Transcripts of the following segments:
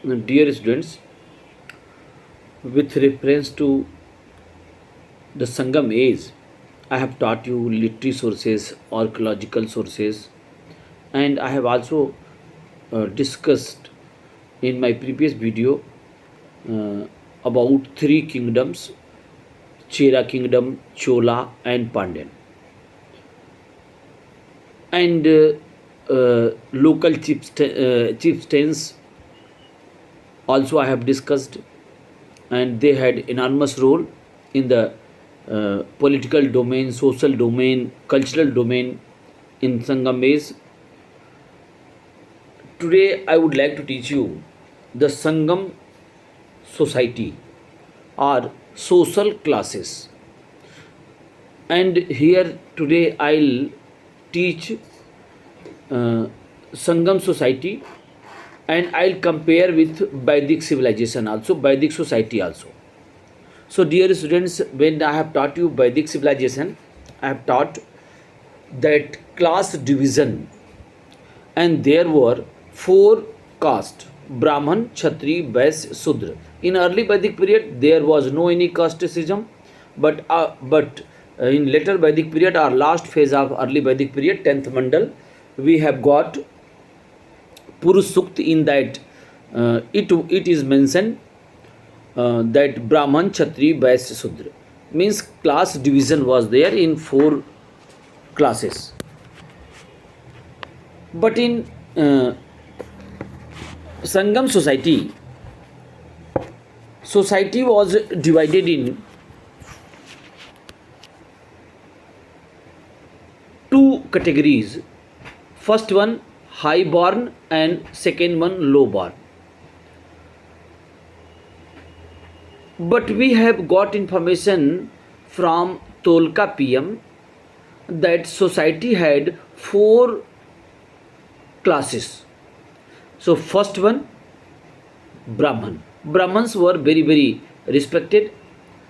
Dear students, with reference to the Sangam age, I have taught you literary sources, archaeological sources, and I have also discussed in my previous video uh, about three kingdoms: Chera kingdom, Chola, and Pandyan, and local chieftains also I have discussed, and they had enormous role in the political domain, social domain, cultural domain in Sangam. Today I would like to teach you the Sangam society or social classes. And here today I'll teach Sangam society, and I'll compare with Vedic civilization also, Vedic society also. So, dear students, when I have taught you Vedic civilization, I have taught that class division, and there were four castes: Brahman, Kshatri, Vaisya, Sudra. In early Vedic period, there was no any caste system, but in later Vedic period, our last phase of early Vedic period, 10th Mandal, we have got Purush Sukta. In that it is mentioned that Brahman, Kshatri, Vaisya, Sudra, means class division was there in four classes. But in Sangam society was divided in two categories. First one high born and second one low born. But we have got information from Tolka PM that society had four classes. So first one, Brahman. Brahmans were very respected.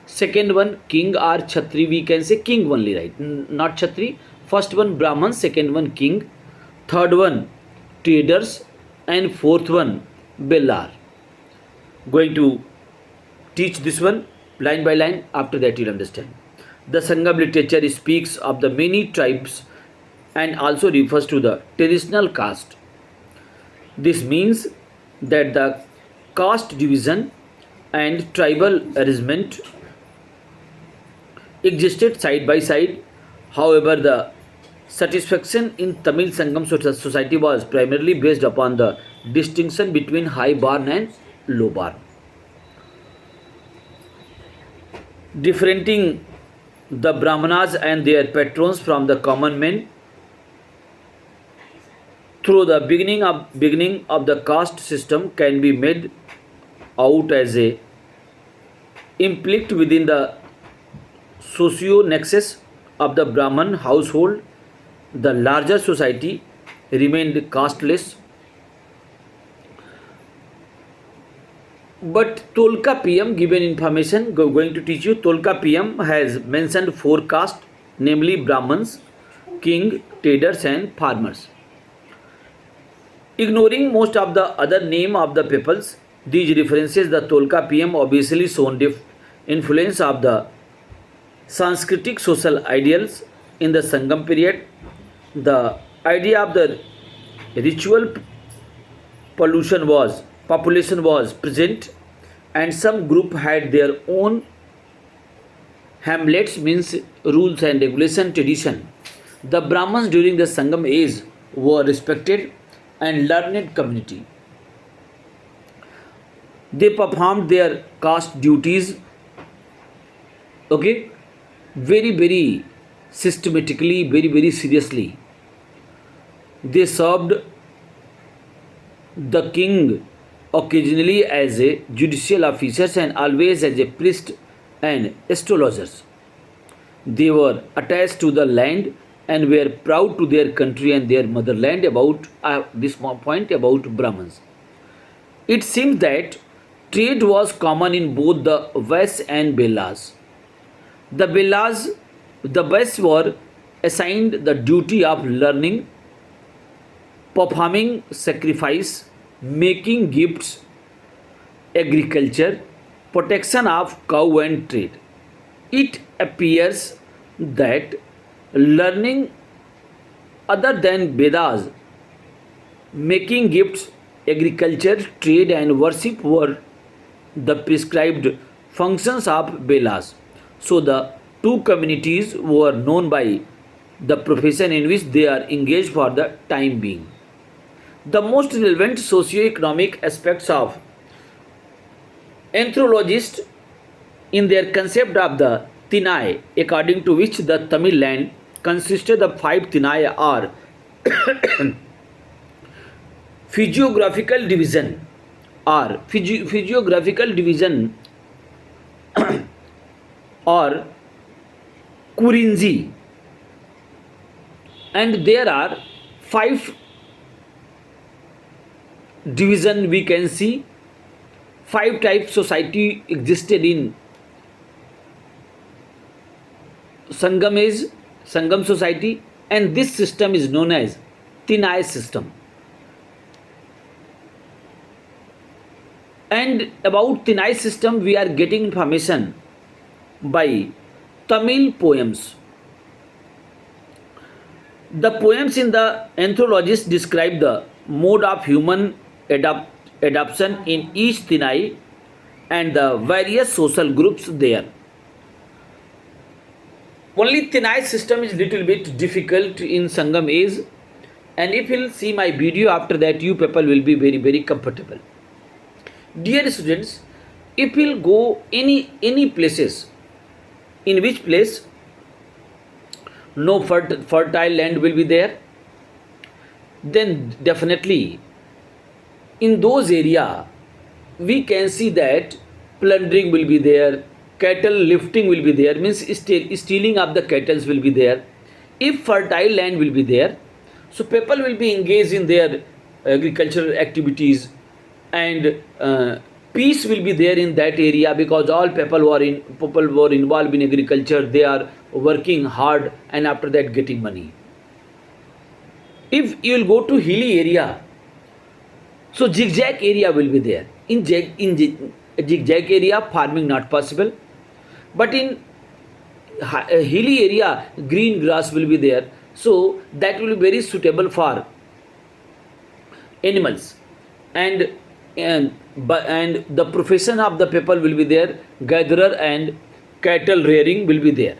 Second one, king or Chhatri, we can say king only, right? Not Chhatri. First one, Brahman. Second one, king. Third one, traders. And fourth one, Bellar. Going to teach this one line by line. After that you'll understand. The Sangam literature speaks of the many tribes and also refers to the traditional caste. This means that the caste division and tribal arrangement existed side by side. However, the satisfaction in Tamil Sangam society was primarily based upon the distinction between high born and low born, differentiating the Brahmanas and their patrons from the common men. Through the beginning of the caste system can be made out as a implied within the socio-nexus of the Brahman household. The larger society remained casteless. But Tolka PM given information, going to teach you. Tolka PM has mentioned four castes, namely Brahmins, king, traders, and farmers. Ignoring most of the other name of the peoples, these references the Tolka PM obviously shown influence of the Sanskritic social ideals in the Sangam period. The idea of the ritual population was present, and some group had their own hamlets, means rules and regulation tradition. The Brahmins during the Sangam age were respected and learned community. They performed their caste duties, okay, very systematically, very seriously. They served the king occasionally as a judicial officers and always as a priest and astrologers. They were attached to the land and were proud to their country and their motherland. About this point about Brahmins, it seems that trade was common in both the West and Bellas. The West were assigned the duty of learning, performing sacrifice, making gifts, agriculture, protection of cow and trade. It appears that learning other than Vedas, making gifts, agriculture, trade, and worship were the prescribed functions of Velas. So the two communities were known by the profession in which they are engaged for the time being. The most relevant socio-economic aspects of anthropologists in their concept of the Tinai, according to which the Tamil land consisted of five Tinai, are physiographical division physiographical division or Kurinji, and there are five division. We can see five types society existed in Sangam society, and this system is known as Tinai system. And about Tinai system, we are getting information by Tamil poems. The poems in the anthologies describe the mode of human adoption in each Tinai and the various social groups there. Only Tinai system is little bit difficult in Sangam age, and if you'll see my video after that, you people will be very comfortable. Dear students, if you'll go any places, in which place no fertile land will be there, then definitely in those area we can see that plundering will be there, cattle lifting will be there, means stealing of the cattle will be there. If fertile land will be there, so people will be engaged in their agricultural activities, and peace will be there in that area, because all people were involved in agriculture. They are working hard, and after that getting money. If you will go to hilly area, so zigzag area will be there. In zigzag area, farming not possible, but in hilly area, green grass will be there. So that will be very suitable for animals, and the profession of the people will be there. Gatherer and cattle rearing will be there,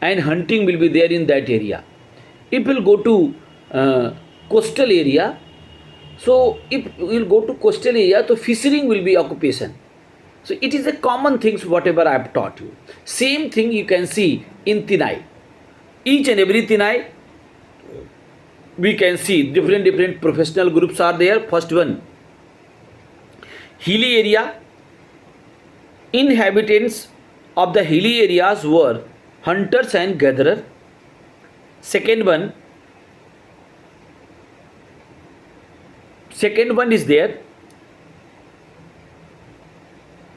and hunting will be there in that area. If we'll go to coastal area, so if we'll go to coastal area, so fishing will be occupation. So it is a common things whatever I have taught you. Same thing you can see in Tinai. Each and every Tinai, we can see different professional groups are there. First one, hilly area. Inhabitants of the hilly areas were hunters and gatherers. Second one is there,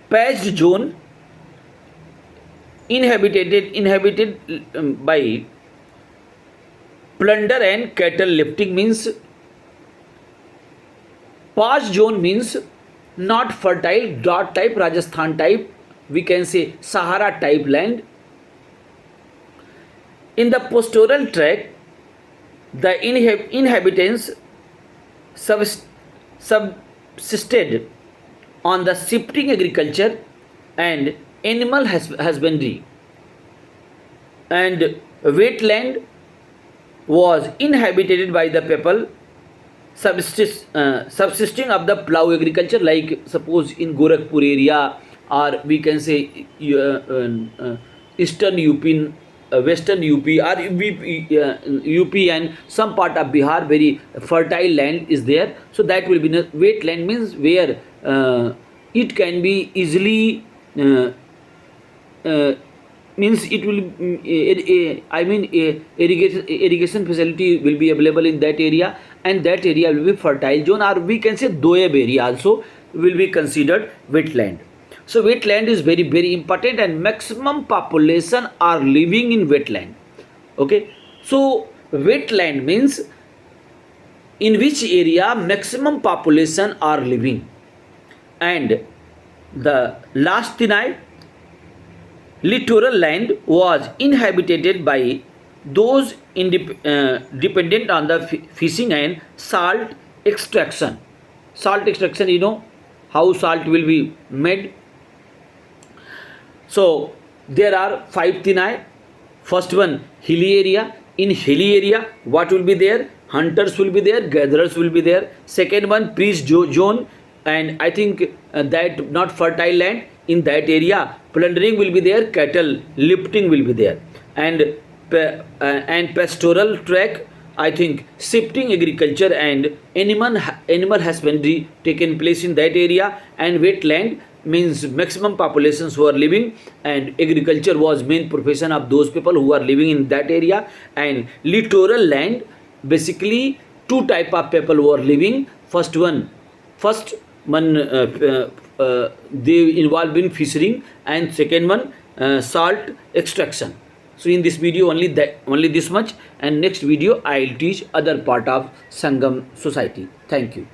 patched zone, inhabited by plunder and cattle lifting, means patched zone means not fertile, drought type, Rajasthan type, we can say Sahara type land. In the pastoral tract, the inhabitants subsisted on the shifting agriculture and animal husbandry, and wetland was inhabited by the people subsisting of the plough agriculture, like suppose in Gorakhpur area, or we can say eastern UP, western UP, or UP and some part of Bihar, very fertile land is there. So that will be wetland, means where it can be easily means it will irrigation facility will be available in that area, and that area will be fertile zone, or we can say doab area also will be considered wetland. So wetland is very important, and maximum population are living in wetland. Okay, so wetland means in which area maximum population are living. And the last Tinai, littoral land was inhabited by those dependent on the fishing and salt extraction. Salt extraction, you know how salt will be made. So there are 5 Tinai. First one, hilly area. In hilly area, what will be there? Hunters will be there, gatherers will be there. Second one, priest zone, and I think that not fertile land. In that area, plundering will be there, cattle lifting will be there, and pastoral track. I think shifting agriculture and animal husbandry taken place in that area, and wetland means maximum populations who are living, and agriculture was main profession of those people who are living in that area. And littoral land, basically two type of people who are living. First one they involved in fishing, and second one salt extraction. So in this video only this much, and next video I will teach other part of Sangam society. Thank you.